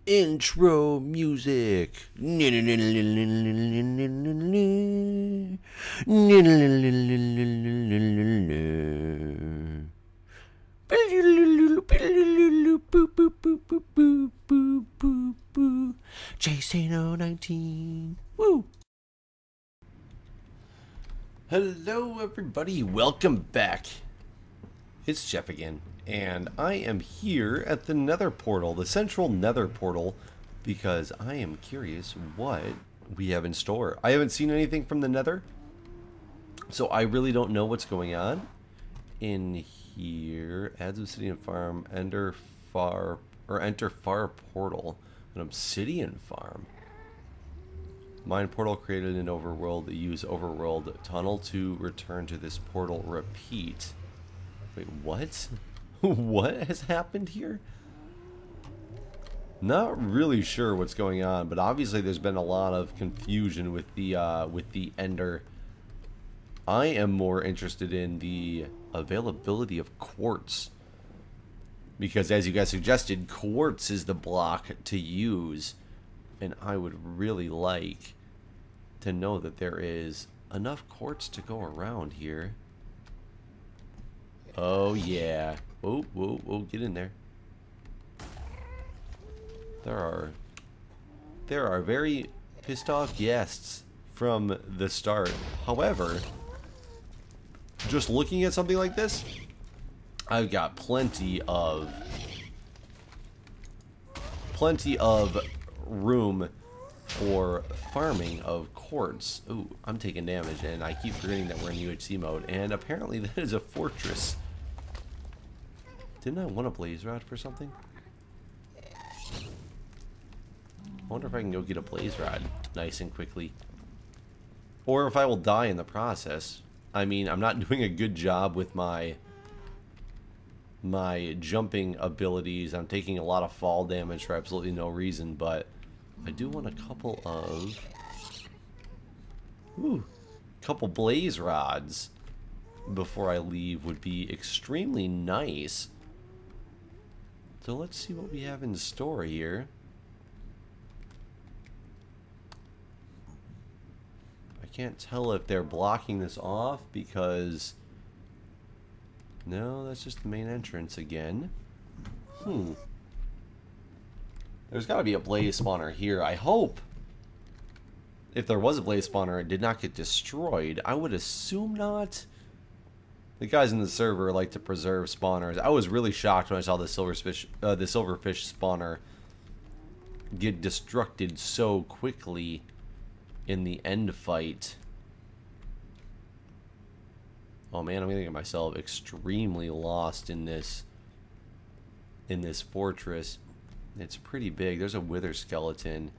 Intro music. Jason 019. Woo. Hello everybody, welcome back. It's Jeff again, and I am here at the Nether portal, the central Nether portal, because I am curious what we have in store. I haven't seen anything from the Nether, so I really don't know what's going on in here. Adds Obsidian Farm, enter far portal, an Obsidian Farm. Mine portal created in overworld. Use overworld tunnel to return to this portal. Repeat. Wait, what? What has happened here? Not really sure what's going on, but obviously there's been a lot of confusion with the Ender. I am more interested in the availability of quartz, because as you guys suggested, quartz is the block to use, and I would really like to know that there is enough quartz to go around here. Oh yeah. Whoa, whoa, whoa, get in there. There are very pissed off guests from the start. However, just looking at something like this, I've got plenty of room for farming of quartz. Ooh, I'm taking damage, and I keep forgetting that we're in UHC mode, and apparently that is a fortress. Didn't I want a blaze rod for something? I wonder if I can go get a blaze rod nice and quickly. Or if I will die in the process. I mean, I'm not doing a good job with my jumping abilities. I'm taking a lot of fall damage for absolutely no reason, but I do want a couple of couple blaze rods before I leave would be extremely nice. So let's see what we have in store here. I can't tell if they're blocking this off because... No, that's just the main entrance again. There's got to be a blaze spawner here. I hope if there was a blaze spawner, it did not get destroyed. I would assume not. The guys in the server like to preserve spawners. I was really shocked when I saw the silverfish spawner get destructed so quickly in the end fight. Oh man, I'm gonna get myself extremely lost in this fortress. It's pretty big. There's a wither skeleton.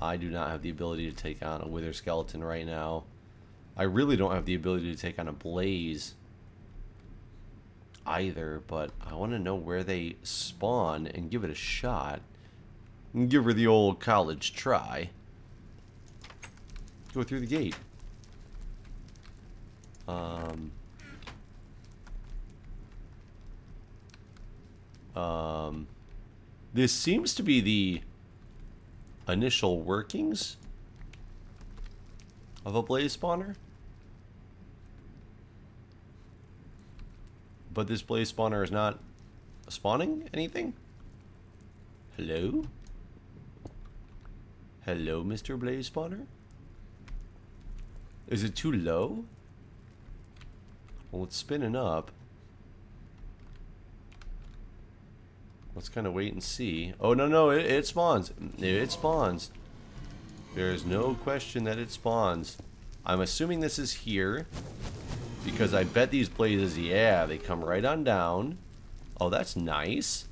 I do not have the ability to take on a wither skeleton right now. I really don't have the ability to take on a blaze either, but I want to know where they spawn and give it a shot. And give her the old college try. Go through the gate. This seems to be the initial workings of a blaze spawner. But this blaze spawner is not spawning anything? Hello? Hello, Mr. Blaze Spawner? Is it too low? Well, it's spinning up. Let's kind of wait and see. Oh, no, it spawns. It spawns. There's no question that it spawns. I'm assuming this is here, because I bet these blazes, yeah, they come right on down. Oh, that's nice.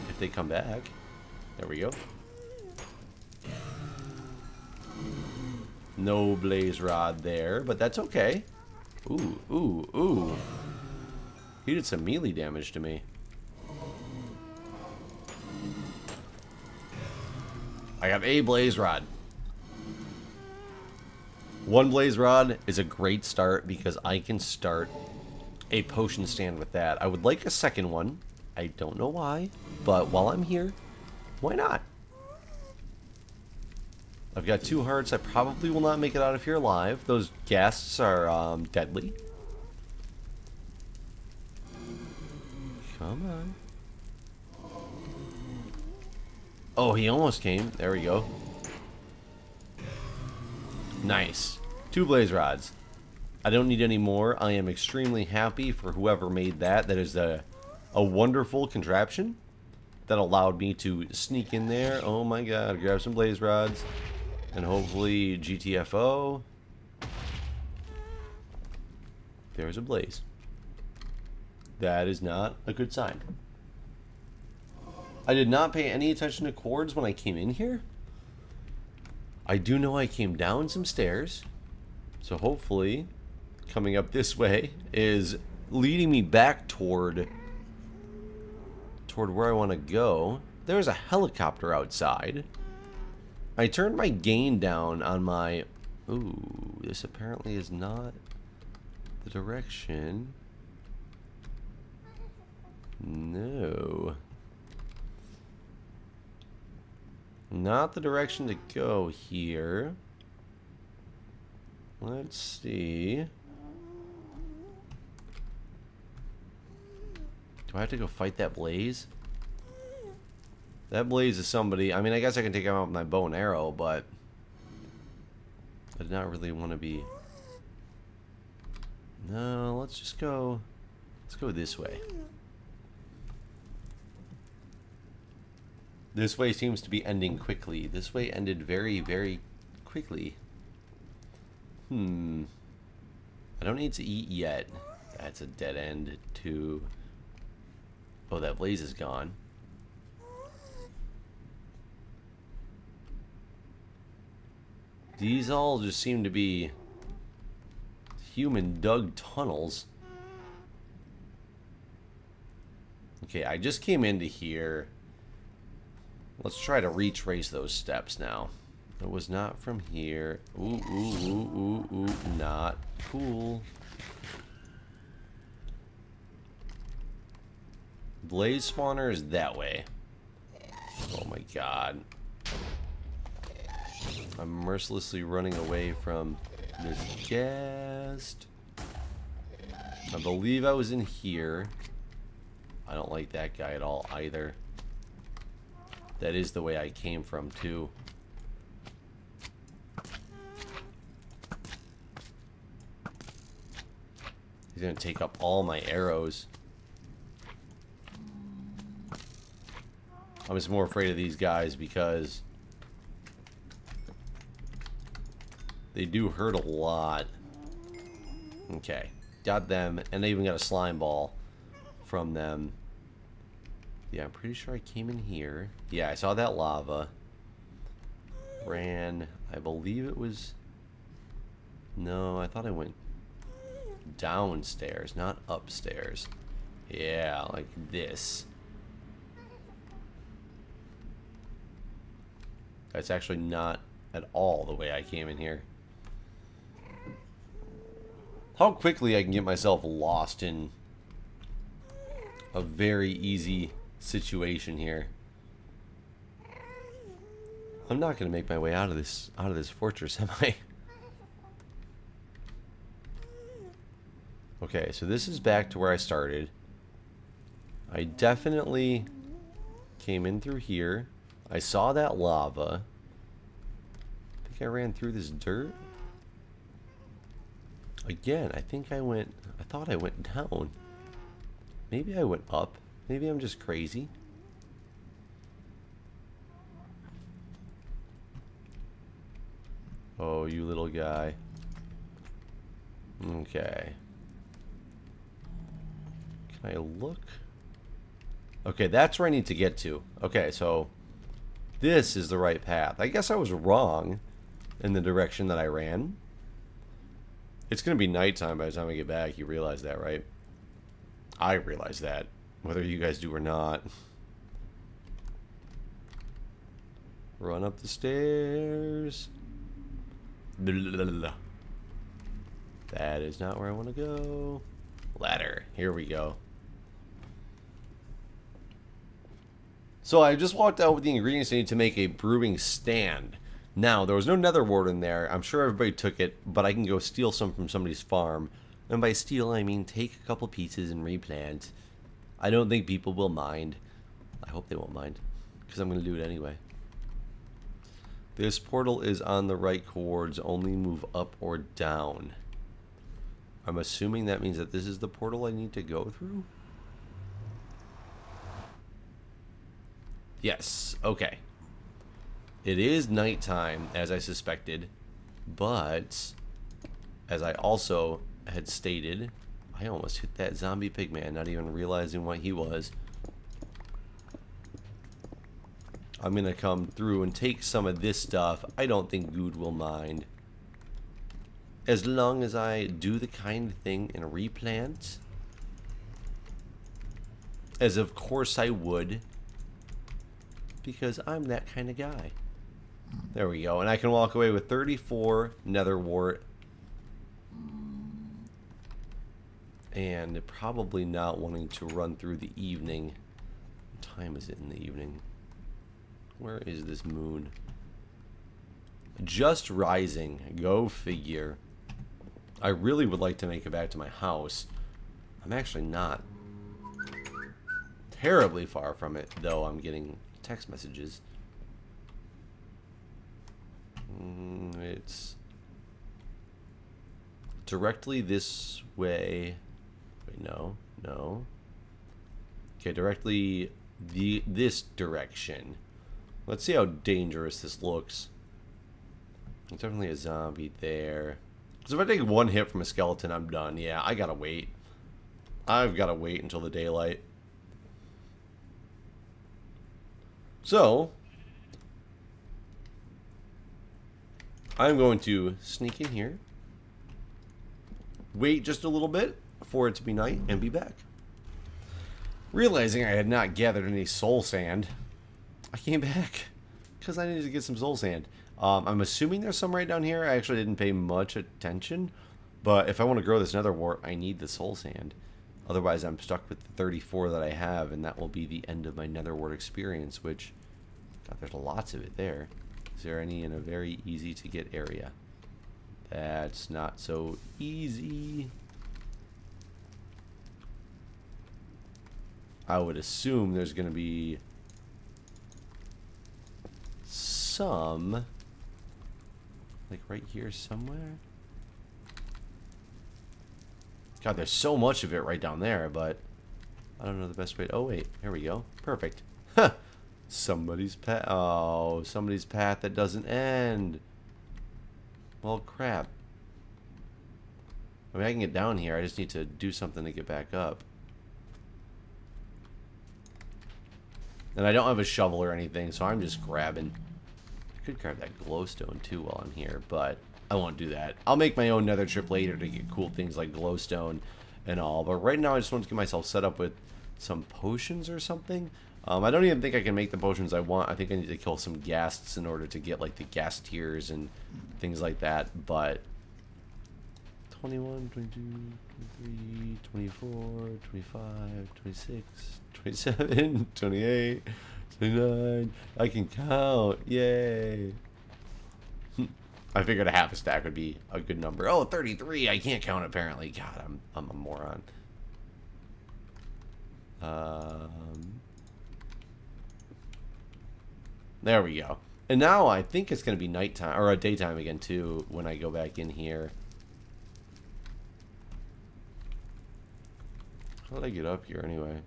If they come back. There we go. No blaze rod there, but that's okay. Ooh, ooh, ooh. He did some melee damage to me. I have a blaze rod. One blaze rod is a great start because I can start a potion stand with that. I would like a second one. I don't know why, but while I'm here, Why not? I've got 2 hearts. I probably will not make it out of here alive. Those ghasts are deadly. Come on. Oh, he almost came. There we go. Nice. 2 blaze rods. I don't need any more. I am extremely happy for whoever made that. That is a wonderful contraption that allowed me to sneak in there. Oh my god. Grab some blaze rods. And hopefully GTFO. There's a blaze. That is not a good sign. I did not pay any attention to cords when I came in here. I do know I came down some stairs. So hopefully coming up this way is leading me back toward where I want to go. There's a helicopter outside. I turned my gain down on my... Ooh, this apparently is not the direction. No. Not the direction to go here. Let's see. Do I have to go fight that blaze? That blaze is somebody... I mean, I guess I can take him out with my bow and arrow, but... I did not really want to be... No, let's just go... Let's go this way. This way seems to be ending quickly. This way ended very, very quickly. I don't need to eat yet. That's a dead end too. Oh, that blaze is gone. These all just seem to be human dug tunnels. Okay, I just came into here. Let's try to retrace those steps now. It was not from here. Ooh, ooh, ooh, ooh, ooh. Not cool. Blaze spawner is that way. Oh my god. I'm mercilessly running away from this guest. I believe I was in here. I don't like that guy at all either. That is the way I came from too. He's gonna take up all my arrows. I'm just more afraid of these guys because they do hurt a lot. Okay, got them, and I even got a slime ball from them. Yeah, I'm pretty sure I came in here. Yeah, I saw that lava. Ran. I believe it was... No, I thought I went downstairs, not upstairs. Yeah, like this. That's actually not at all the way I came in here. How quickly I can get myself lost in a very easy situation here. I'm not going to make my way out of this fortress, am I? Okay, so this is back to where I started. I definitely came in through here. I saw that lava. I think I ran through this dirt. Again, I thought I went down. Maybe I went up. Maybe I'm just crazy. Oh, you little guy. Okay. Can I look? Okay, that's where I need to get to. Okay, so this is the right path. I guess I was wrong in the direction that I ran. It's going to be nighttime by the time I get back. You realize that, right? I realize that. Whether you guys do or not. Run up the stairs. That is not where I want to go. Ladder. Here we go. So I just walked out with the ingredients I need to make a brewing stand. Now, there was no nether wart in there. I'm sure everybody took it, but I can go steal some from somebody's farm. And by steal, I mean take a couple pieces and replant. I don't think people will mind. I hope they won't mind, because I'm going to do it anyway. This portal is on the right coords. Only move up or down. I'm assuming that means that this is the portal I need to go through? Yes, okay. It is nighttime, as I suspected, but as I also had stated, I almost hit that zombie pigman, not even realizing what he was. I'm gonna come through and take some of this stuff. I don't think Guude will mind. As long as I do the kind thing and replant, as of course I would, because I'm that kind of guy. There we go, and I can walk away with 34 nether wart, and probably not wanting to run through the evening. What time is it in the evening? Where is this moon? Just rising. Go figure. I really would like to make it back to my house. I'm actually not terribly far from it, though I'm getting text messages. It's directly this way. Wait, no. Okay, directly this direction. Let's see how dangerous this looks. There's definitely a zombie there. So if I take one hit from a skeleton, I'm done. Yeah, I gotta wait. I've gotta wait until the daylight. So I'm going to sneak in here, wait just a little bit for it to be night, and be back. Realizing I had not gathered any soul sand, I came back because I needed to get some soul sand. I'm assuming there's some right down here. I actually didn't pay much attention, but if I want to grow this nether wart, I need the soul sand. Otherwise, I'm stuck with the 34 that I have, and that will be the end of my nether wart experience, which, God, there's lots of it there. Is there any in a very easy to get area? That's not so easy. I would assume there's going to be some, like right here somewhere. God, there's so much of it right down there, but I don't know the best way. Oh, wait. There we go. Perfect. Huh. Somebody's path. Oh, somebody's path that doesn't end. Well, crap. I mean, I can get down here. I just need to do something to get back up. And I don't have a shovel or anything, so I'm just grabbing. I could grab that glowstone too while I'm here, but I won't do that. I'll make my own nether trip later to get cool things like glowstone and all. But right now I just want to get myself set up with some potions or something. I don't even think I can make the potions I want. I think I need to kill some ghasts in order to get like the ghast tears and things like that. But 21, 22, 23, 24, 25, 26, 27, 28, 29. I can count. Yay. I figured a half a stack would be a good number. Oh, 33. I can't count apparently. God, I'm a moron. There we go. And now I think it's going to be nighttime, or daytime again too, when I go back in here. How did I get up here anyway?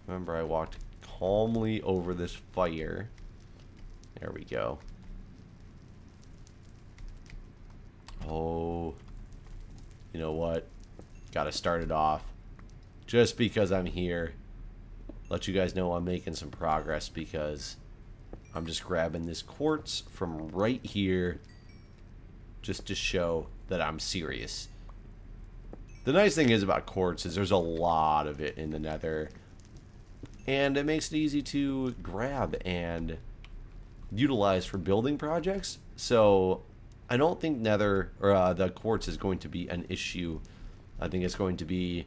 Remember, I walked calmly over this fire. There we go. Oh, you know what? Gotta start it off. Just because I'm here, let you guys know I'm making some progress, because I'm just grabbing this quartz from right here just to show that I'm serious. The nice thing is about quartz is there's a lot of it in the nether, and it makes it easy to grab and utilize for building projects. So I don't think nether, or the quartz, is going to be an issue. I think it's going to be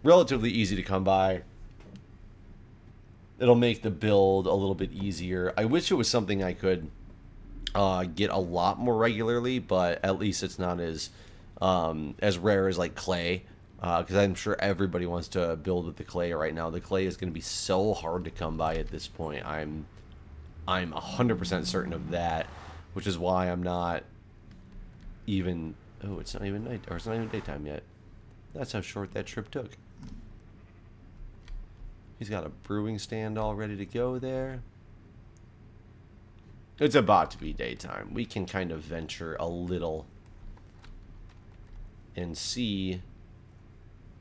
relatively easy to come by. it'll make the build a little bit easier. I wish it was something I could get a lot more regularly, but at least it's not as rare as like clay. Because I'm sure everybody wants to build with the clay right now. The clay is going to be so hard to come by at this point. I'm 100% certain of that, which is why I'm not even. Oh, it's not even night, or it's not even daytime yet. That's how short that trip took. He's got a brewing stand all ready to go there. It's about to be daytime. We can kind of venture a little and see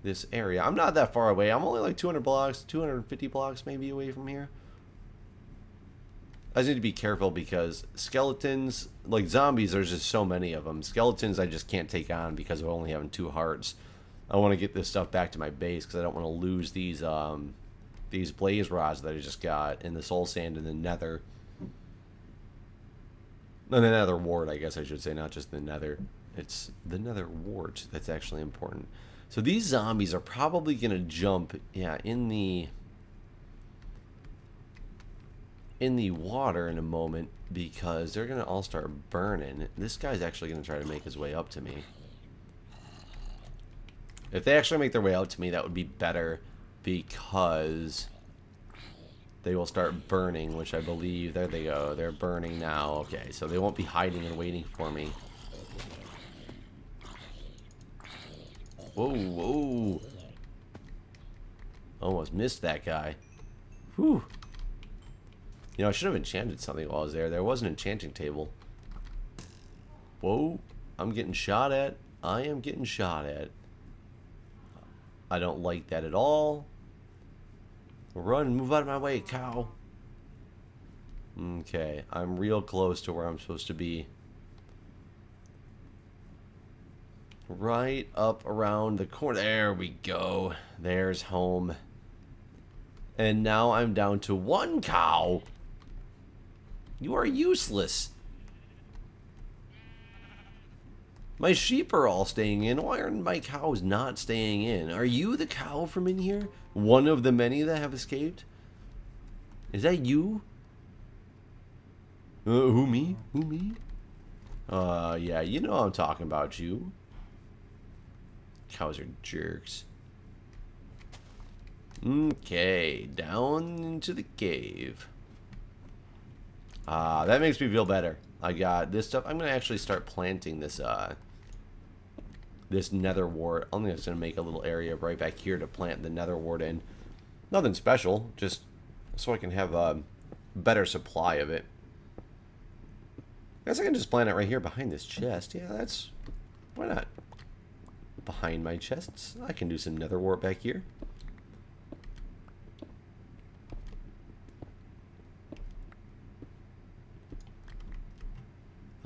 this area. I'm not that far away. I'm only like 200 blocks, 250 blocks maybe away from here. I just need to be careful because skeletons, like zombies, there's just so many of them. Skeletons I just can't take on because of only having 2 hearts. I want to get this stuff back to my base because I don't want to lose these blaze rods that I just got in the soul sand and the nether. No, the nether wart, I guess I should say, not just the nether. It's the nether wart that's actually important. So these zombies are probably going to jump, yeah, in the water in a moment because they're going to all start burning. This guy's actually going to try to make his way up to me. If they actually make their way out to me, that would be better because they will start burning, which I believe, there they go, they're burning now. Okay, so they won't be hiding and waiting for me. Whoa, whoa. Almost missed that guy. Whew. You know, I should have enchanted something while I was there. There was an enchanting table. Whoa. I'm getting shot at. I am getting shot at. I don't like that at all. Run, move out of my way, cow. Okay, I'm real close to where I'm supposed to be. Right up around the corner. There we go. There's home. And now I'm down to 1 cow. You are useless. My sheep are all staying in. Why aren't my cows not staying in? Are you the cow from in here? One of the many that have escaped? Is that you? Who, me? Who, me? Yeah, you know I'm talking about you. Cows are jerks. Okay, down into the cave. That makes me feel better. I got this stuff. I'm gonna actually start planting this this nether wart. I'm just gonna make a little area right back here to plant the nether wart in. Nothing special, just so I can have a better supply of it. I guess I can just plant it right here behind this chest. Yeah, that's, why not? Behind my chests, I can do some nether wart back here.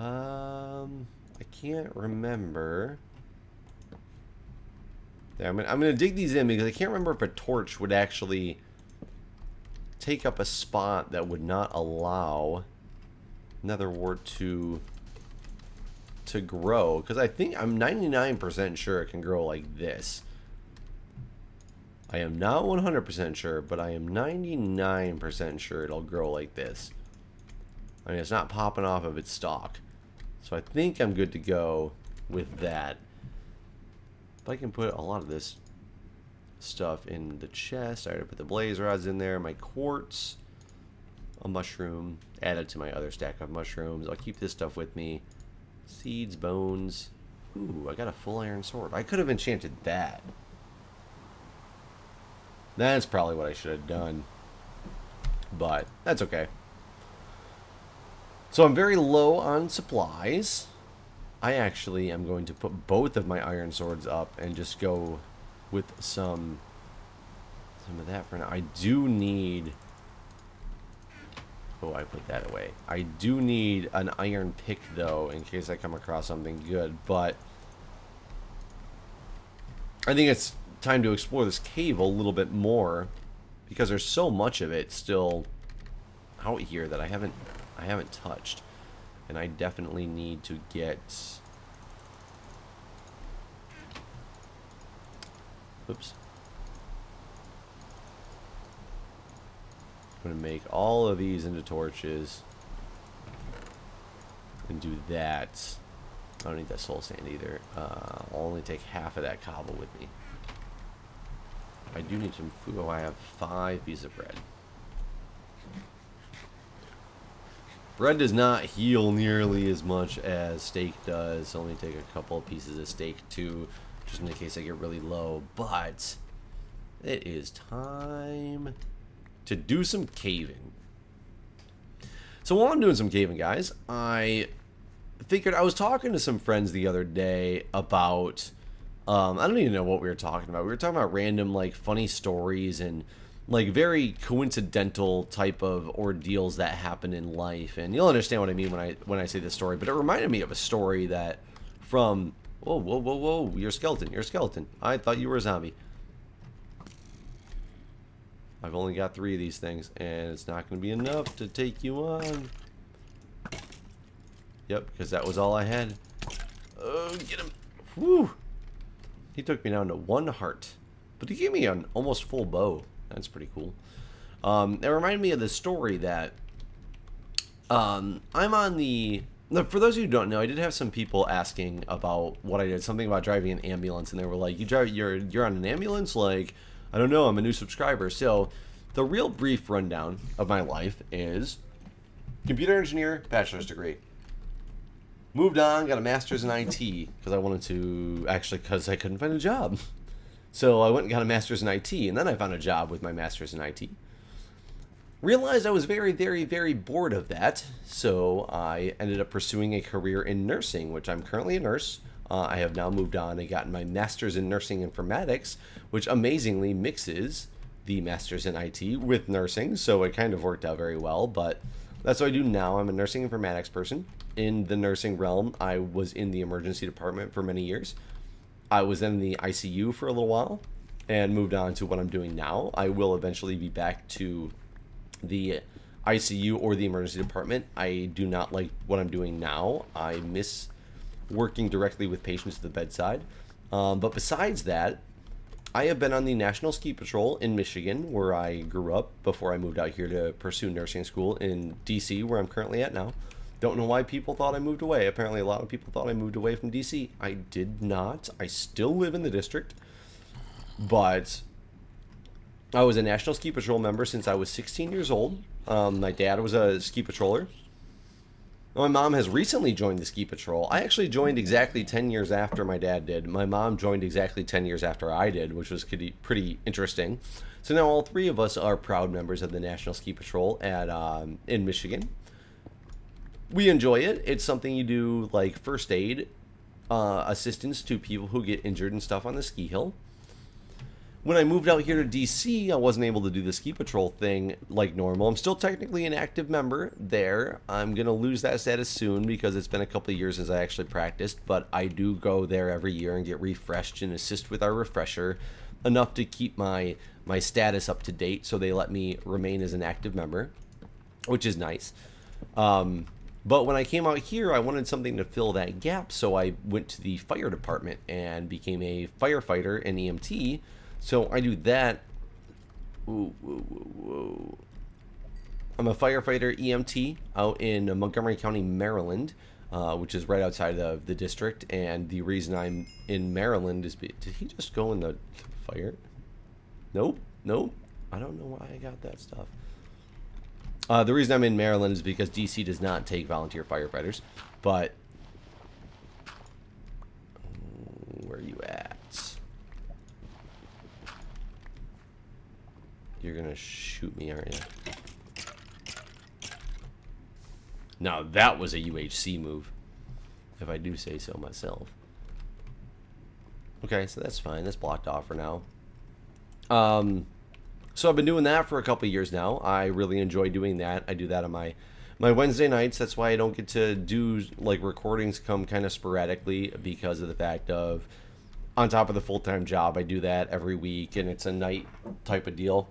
I can't remember. There, I'm gonna dig these in because I can't remember if a torch would actually take up a spot that would not allow nether wart to grow. Because I think I'm 99% sure it can grow like this. I am not 100% sure, but I am 99% sure it'll grow like this. I mean, it's not popping off of its stalk. So I think I'm good to go with that. If I can put a lot of this stuff in the chest. I already put the blaze rods in there. My quartz, a mushroom, added to my other stack of mushrooms. I'll keep this stuff with me. Seeds, bones. Ooh, I got a full iron sword. I could have enchanted that. That's probably what I should have done. But that's okay. So I'm very low on supplies. I actually am going to put both of my iron swords up and just go with some of that for now. I do need... Oh, I put that away. I do need an iron pick, though, in case I come across something good. But I think it's time to explore this cave a little bit more, because there's so much of it still out here that I haven't touched, and I definitely need to get... Oops. I'm going to make all of these into torches. And do that. I don't need that soul sand either. I'll only take half of that cobble with me. I do need some food. Oh, I have 5 pieces of bread. Bread does not heal nearly as much as steak does. Only take a couple of pieces of steak too, just in case I get really low. But it is time to do some caving. So while I'm doing some caving, guys, I figured I was talking to some friends the other day about I don't even know what we were talking about. We were talking about random like funny stories and like very coincidental type of ordeals that happen in life, and you'll understand what I mean when I say this story. But it reminded me of a story that from whoa, you're a skeleton. I thought you were a zombie. I've only got 3 of these things, and it's not going to be enough to take you on. Yep, because that was all I had. Oh, get him! Woo! He took me down to 1 heart, but he gave me an almost full bow. That's pretty cool. It reminded me of the story that I'm on the... For those of you who don't know, I did have some people asking about what I did. Something about driving an ambulance, and they were like, you're on an ambulance? Like, I don't know, I'm a new subscriber. So, the real brief rundown of my life is computer engineer, bachelor's degree. Moved on, got a master's in IT, because I wanted to... Actually, because I couldn't find a job. So I went and got a master's in IT, and then I found a job with my master's in IT. Realized I was very, very, very bored of that, so I ended up pursuing a career in nursing, which I'm currently a nurse. I have now moved on and gotten my master's in nursing informatics, which amazingly mixes the master's in IT with nursing, so it kind of worked out very well, but that's what I do now. I'm a nursing informatics person. In the nursing realm, I was in the emergency department for many years. I was in the ICU for a little while and moved on to what I'm doing now. I will eventually be back to the ICU or the emergency department. I do not like what I'm doing now. I miss working directly with patients at the bedside. But besides that, I have been on the National Ski Patrol in Michigan, where I grew up before I moved out here to pursue nursing school in DC, where I'm currently at now. Don't know why people thought I moved away. Apparently a lot of people thought I moved away from DC. I did not. I still live in the district. But I was a National Ski Patrol member since I was 16 years old. My dad was a ski patroller. My mom has recently joined the ski patrol. I actually joined exactly 10 years after my dad did. My mom joined exactly 10 years after I did, which was pretty interesting. So now all 3 of us are proud members of the National Ski Patrol in Michigan. We enjoy it. It's something you do like first aid assistance to people who get injured and stuff on the ski hill. When I moved out here to DC, I wasn't able to do the ski patrol thing like normal. I'm still technically an active member there. I'm going to lose that status soon because it's been a couple of years since I actually practiced, but I do go there every year and get refreshed and assist with our refresher enough to keep my status up to date, so they let me remain as an active member, which is nice. But when I came out here, I wanted something to fill that gap, so I went to the fire department and became a firefighter and EMT. So I do that. I'm a firefighter EMT out in Montgomery County, Maryland, which is right outside of the district. And the reason I'm in Maryland is... Did he just go in the fire? Nope. I don't know why I got that stuff. The reason I'm in Maryland is because DC does not take volunteer firefighters, but where are you at? You're gonna shoot me, aren't you? Now that was a UHC move, if I do say so myself. Okay, so that's fine. That's blocked off for now. So I've been doing that for a couple of years now. I really enjoy doing that. I do that on my Wednesday nights. That's why I don't get to do like recordings come kind of sporadically, because of the fact of on top of the full-time job, I do that every week, and it's a night type of deal.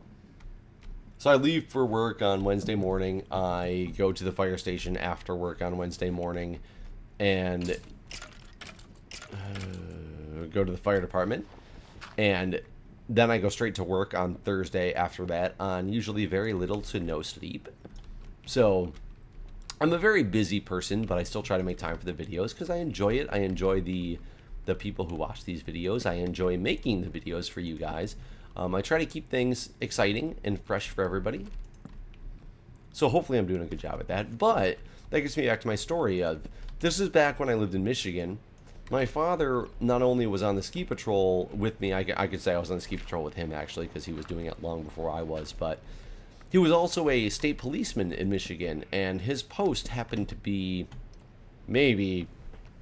So I leave for work on Wednesday morning. I go to the fire station after work on Wednesday morning and go to the fire department. And then I go straight to work on Thursday after that on usually very little to no sleep. So I'm a very busy person, but I still try to make time for the videos because I enjoy it. I enjoy the people who watch these videos. I enjoy making the videos for you guys. I try to keep things exciting and fresh for everybody. So hopefully I'm doing a good job at that. But that gets me back to my story of, this is back when I lived in Michigan. My father not only was on the ski patrol with me, I could say I was on the ski patrol with him actually, because he was doing it long before I was, but he was also a state policeman in Michigan, and his post happened to be maybe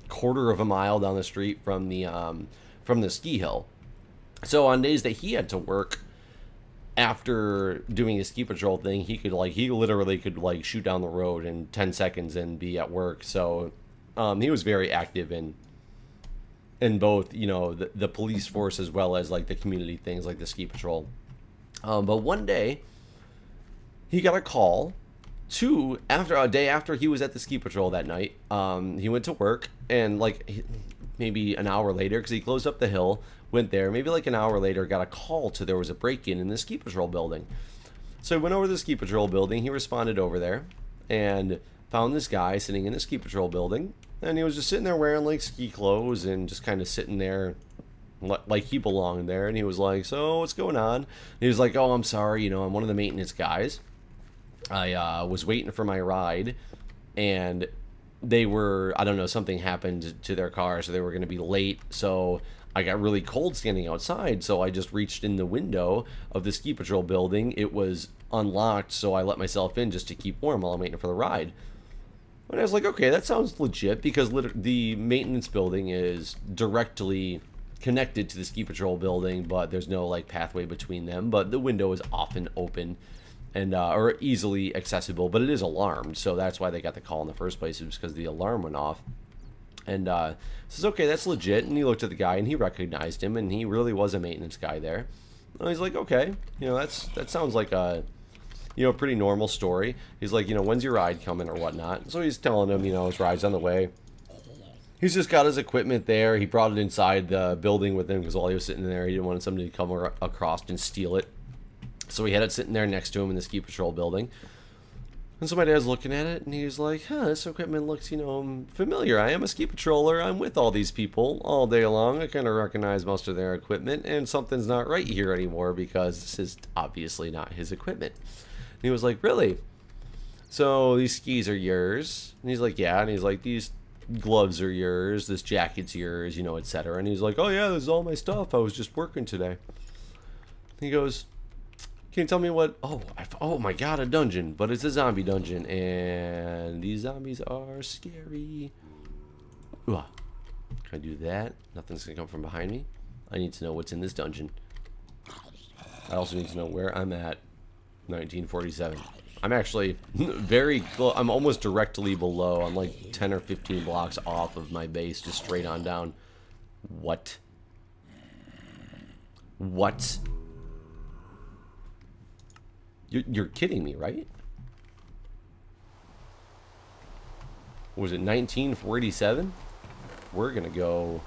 quarter of a mile down the street from the ski hill. So on days that he had to work after doing his ski patrol thing, he literally could shoot down the road in 10 seconds and be at work. So he was very active in both, you know, the police force as well as like the community things like the ski patrol. But one day he got a call after a day after he was at the ski patrol that night. He went to work, and like maybe an hour later, because he closed up the hill, went there, maybe like an hour later, got a call to there was a break-in in the ski patrol building. So he went over to the ski patrol building. He responded over there and found this guy sitting in the ski patrol building, and he was just sitting there wearing like ski clothes and just kind of sitting there like he belonged there. And he was like, "So what's going on?" And he was like, "Oh, I'm sorry, you know, I'm one of the maintenance guys. I was waiting for my ride, and they were, I don't know, something happened to their car, so they were going to be late. So I got really cold standing outside, so I just reached in the window of the ski patrol building. It was unlocked, so I let myself in just to keep warm while I'm waiting for the ride." And I was like, okay, that sounds legit, because the maintenance building is directly connected to the ski patrol building, but there's no like pathway between them, but the window is often open and or easily accessible, but it is alarmed, so that's why they got the call in the first place. It was because the alarm went off. And says, okay, that's legit. And he looked at the guy, and he recognized him, and he really was a maintenance guy there. And he's like, okay, you know, that sounds like a, you know, pretty normal story. He's like, you know, when's your ride coming or whatnot? So he's telling him, you know, his ride's on the way. He's just got his equipment there. He brought it inside the building with him, because while he was sitting there, he didn't want somebody to come across and steal it. So he had it sitting there next to him in the ski patrol building. And so my dad's looking at it, and he's like, huh, this equipment looks, you know, familiar. I am a ski patroller. I'm with all these people all day long. I kind of recognize most of their equipment, and something's not right here anymore, because this is obviously not his equipment. And he was like, really? So these skis are yours? And he's like, yeah. And he's like, these gloves are yours. This jacket's yours, you know, etc. And he's like, oh, yeah, this is all my stuff. I was just working today. He goes, can you tell me what? Oh my god, a dungeon. But it's a zombie dungeon, and these zombies are scary. Ooh, can I do that? Nothing's gonna come from behind me. I need to know what's in this dungeon. I also need to know where I'm at. 1947. I'm actually very close. I'm almost directly below. I'm like 10 or 15 blocks off of my base, just straight on down. What? What? You're kidding me, right? Was it 1947? We're gonna go.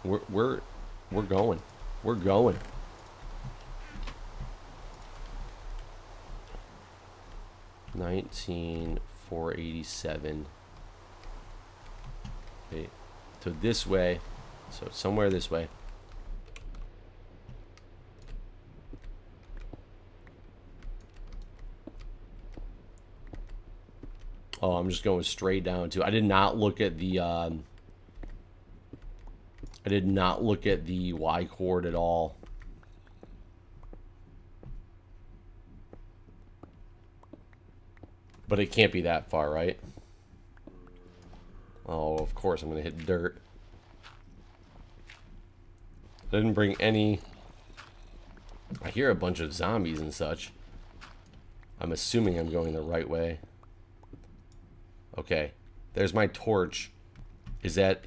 We're going. We're going. $19,487. Okay, so this way. So somewhere this way. Oh, I'm just going straight down to. I did not look at the. I did not look at the Y chord at all. But it can't be that far, right? Oh, of course I'm gonna hit dirt. I didn't bring any. I hear a bunch of zombies and such. I'm assuming I'm going the right way. Okay, there's my torch. Is that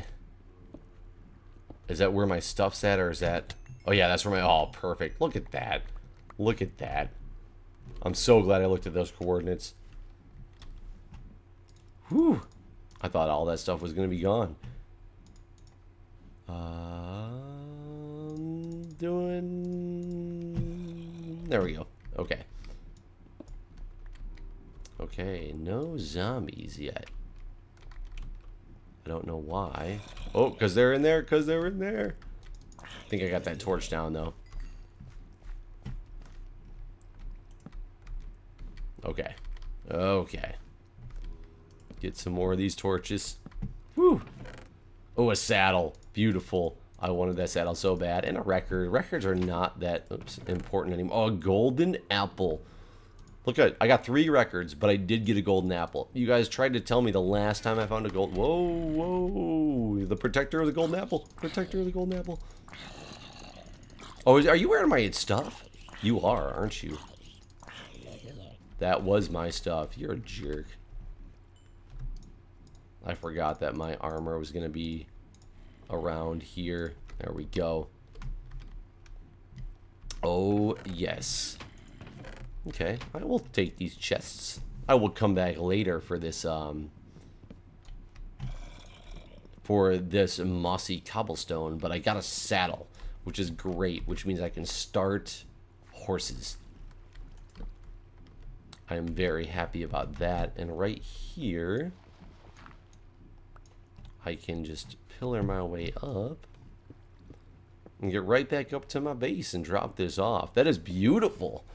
where my stuff's at, or is that? Oh yeah, that's where my. Oh, perfect. Look at that. Look at that. I'm so glad I looked at those coordinates. Whew. I thought all that stuff was gonna be gone. There we go. Okay. Okay, no zombies yet. I don't know why. Oh, because they're in there, because they're in there. I think I got that torch down, though. Okay. Okay. Get some more of these torches. Whew. Oh, a saddle. Beautiful. I wanted that saddle so bad. And a record. Records are not that important anymore. Oh, a golden apple. Look at, I got 3 records, but I did get a golden apple. You guys tried to tell me the last time I found a gold. Whoa, whoa. The protector of the golden apple. Protector of the golden apple. Oh, are you wearing my stuff? You are, aren't you? That was my stuff. You're a jerk. I forgot that my armor was going to be around here. There we go. Oh, yes. Okay, I will take these chests. I will come back later for this mossy cobblestone, but I got a saddle, which is great, which means I can start horses. I am very happy about that. And right here, I can just pillar my way up and get right back up to my base and drop this off. That is beautiful.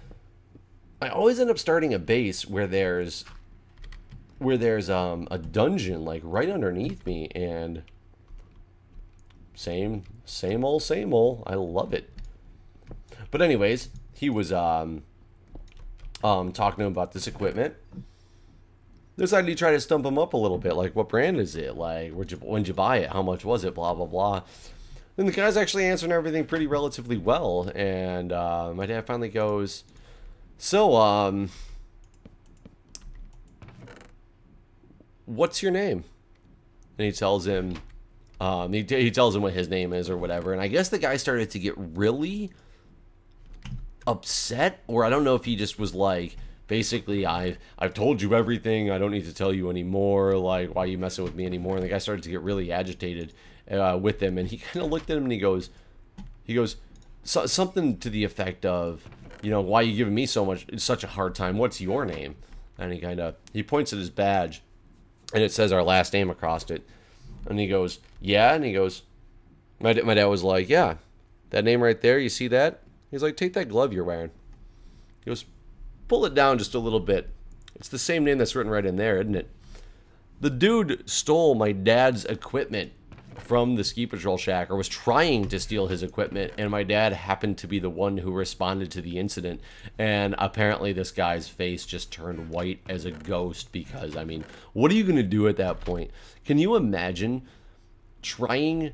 I always end up starting a base where there's a dungeon like right underneath me, and same old. I love it. But anyways, he was talking to him about this equipment. Decided to try to stump him up a little bit, like, what brand is it? Like, when'd you buy it? How much was it? Blah blah blah. And the guy's actually answering everything pretty relatively well, and my dad finally goes, so, what's your name? And he tells him, he tells him what his name is or whatever. And I guess the guy started to get really upset, or I don't know if he just was like, basically, I've told you everything. I don't need to tell you anymore. Like, why are you messing with me anymore? And the guy started to get really agitated with him. And he kind of looked at him and he goes, something to the effect of, you know, why are you giving me such a hard time? What's your name? And he points at his badge, and it says our last name across it. And he goes, yeah. And he goes, my dad was like, yeah, that name right there, you see that? He's like, take that glove you're wearing. He goes, pull it down just a little bit. It's the same name that's written right in there, isn't it? The dude stole my dad's equipment from the ski patrol shack, or was trying to steal his equipment, and my dad happened to be the one who responded to the incident. And apparently this guy's face just turned white as a ghost, because, I mean, what are you going to do at that point? Can you imagine trying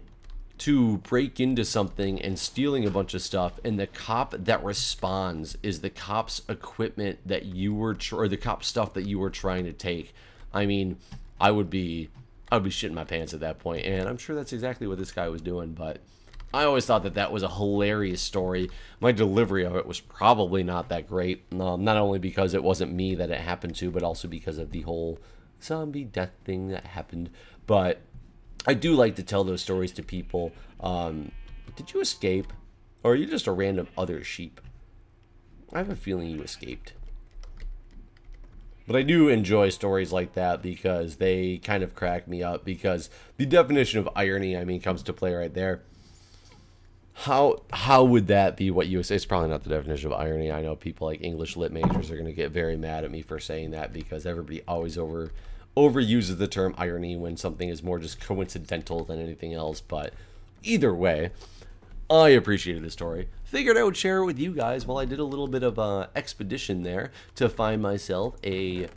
to break into something and stealing a bunch of stuff, and the cop that responds is the cop's equipment that you were, or the cop stuff that you were trying to take? I mean, I would be shitting my pants at that point, and I'm sure that's exactly what this guy was doing. But I always thought that was a hilarious story. My delivery of it was probably not that great, not only because it wasn't me that it happened to, but also because of the whole zombie death thing that happened. But I do like to tell those stories to people. Did you escape, or are you just a random other sheep? I have a feeling you escaped. But I do enjoy stories like that because they kind of crack me up, because the definition of irony, I mean, comes to play right there. How would that be what you would say? It's probably not the definition of irony. I know people like English lit majors are going to get very mad at me for saying that, because everybody always overuses the term irony when something is more just coincidental than anything else. But either way, I appreciated the story. Figured I would share it with you guys while I did a little bit of expedition there to find myself a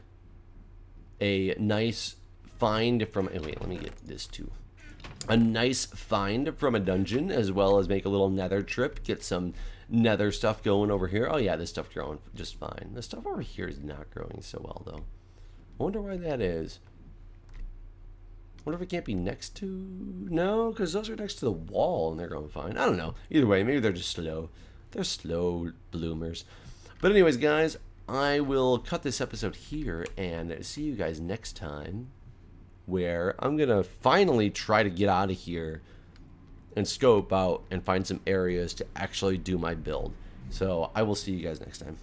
nice find from. Wait, let me get this too. A nice find from a dungeon, as well as make a little nether trip, get some nether stuff going over here. Oh yeah, this stuff growing just fine. The stuff over here is not growing so well though. I wonder why that is. I wonder if it can't be next to... No, because those are next to the wall and they're going fine. I don't know. Either way, maybe they're just slow. They're slow bloomers. But anyways, guys, I will cut this episode here and see you guys next time, where I'm going to finally try to get out of here and scope out and find some areas to actually do my build. So I will see you guys next time.